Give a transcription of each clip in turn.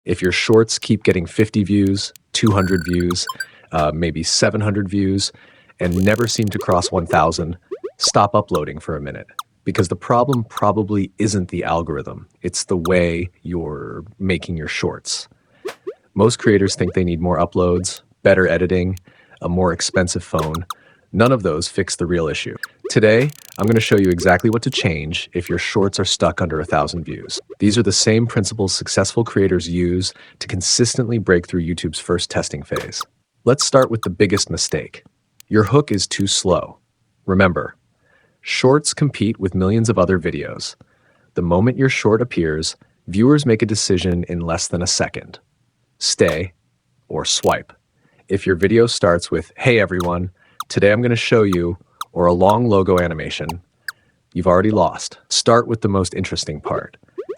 If your shorts keep getting 50 views, 200 views, maybe 700 views, and never seem to cross 1,000, stop uploading for a minute. Because the problem probably isn't the algorithm, it's the way you're making your shorts. Most creators think they need more uploads, better editing, a more expensive phone. None of those fix the real issue. Today, I'm going to show you exactly what to change if your shorts are stuck under 1,000 views. These are the same principles successful creators use to consistently break through YouTube's first testing phase. Let's start with the biggest mistake. Your hook is too slow. Remember, shorts compete with millions of other videos. The moment your short appears, viewers make a decision in less than a second. Stay or swipe. If your video starts with, "Hey everyone, today I'm going to show you," or a long logo animation, you've already lost. Start with the most interesting part.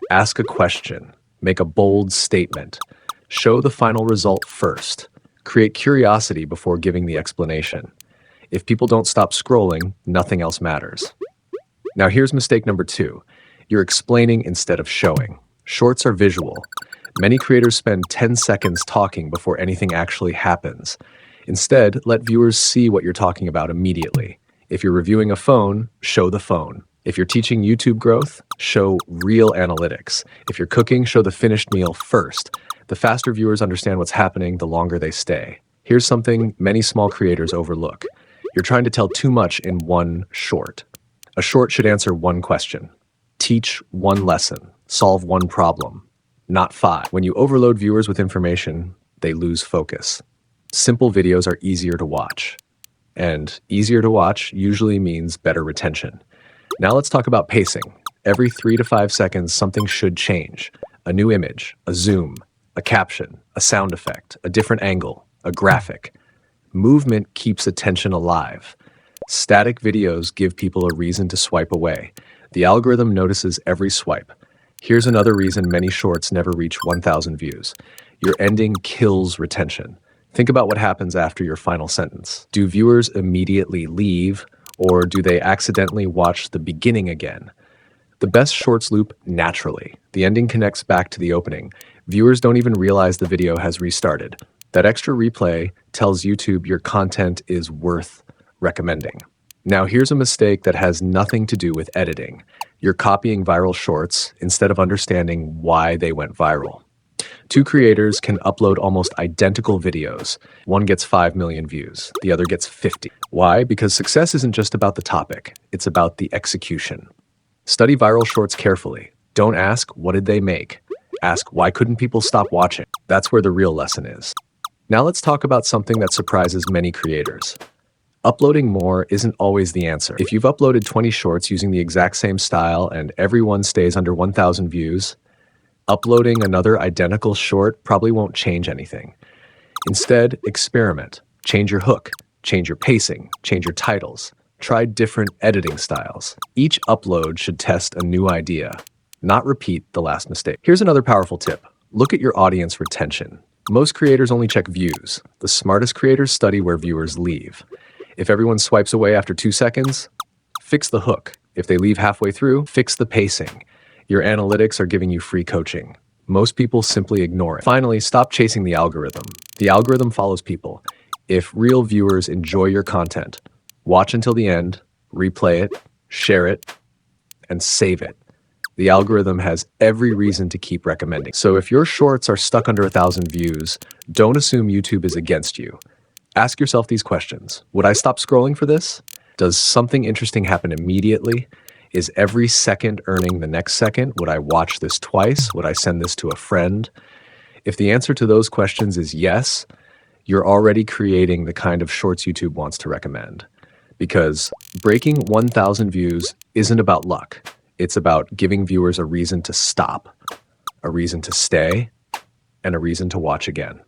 Ask a question. Make a bold statement. Show the final result first. Create curiosity before giving the explanation. If people don't stop scrolling, nothing else matters. Now here's mistake number 2. You're explaining instead of showing. Shorts are visual. Many creators spend 10 seconds talking before anything actually happens. Instead, let viewers see what you're talking about immediately. If you're reviewing a phone, show the phone. If you're teaching YouTube growth, show real analytics. If you're cooking, show the finished meal first. The faster viewers understand what's happening, the longer they stay. Here's something many small creators overlook. You're trying to tell too much in one short. A short should answer one question. Teach one lesson. Solve one problem. Not 5. When you overload viewers with information, they lose focus. Simple videos are easier to watch. And easier to watch usually means better retention. Now let's talk about pacing. Every 3 to 5 seconds, something should change. A new image, a zoom, a caption, a sound effect, a different angle, a graphic. Movement keeps attention alive. Static videos give people a reason to swipe away. The algorithm notices every swipe. Here's another reason many shorts never reach 1,000 views. Your ending kills retention. Think about what happens after your final sentence. Do viewers immediately leave, or do they accidentally watch the beginning again? The best shorts loop naturally. The ending connects back to the opening. Viewers don't even realize the video has restarted. That extra replay tells YouTube your content is worth recommending. Now here's a mistake that has nothing to do with editing. You're copying viral shorts instead of understanding why they went viral. 2 creators can upload almost identical videos. One gets 5 million views, the other gets 50. Why? Because success isn't just about the topic, it's about the execution. Study viral shorts carefully. Don't ask, what did they make? Ask, why couldn't people stop watching? That's where the real lesson is. Now let's talk about something that surprises many creators. Uploading more isn't always the answer. If you've uploaded 20 shorts using the exact same style and everyone stays under 1,000 views, uploading another identical short probably won't change anything. Instead, experiment. Change your hook, change your pacing, change your titles. Try different editing styles. Each upload should test a new idea, not repeat the last mistake. Here's another powerful tip. Look at your audience retention. Most creators only check views. The smartest creators study where viewers leave. If everyone swipes away after 2 seconds, fix the hook. If they leave halfway through, fix the pacing. Your analytics are giving you free coaching. Most people simply ignore it. Finally, stop chasing the algorithm. The algorithm follows people. If real viewers enjoy your content, watch until the end, replay it, share it, and save it. The algorithm has every reason to keep recommending. So if your shorts are stuck under 1,000 views, don't assume YouTube is against you. Ask yourself these questions. Would I stop scrolling for this? Does something interesting happen immediately? Is every second earning the next second? Would I watch this twice? Would I send this to a friend? If the answer to those questions is yes, you're already creating the kind of shorts YouTube wants to recommend. Because breaking 1,000 views isn't about luck. It's about giving viewers a reason to stop, a reason to stay, and a reason to watch again.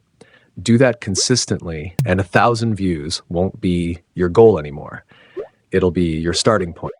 Do that consistently, and 1,000 views won't be your goal anymore. It'll be your starting point.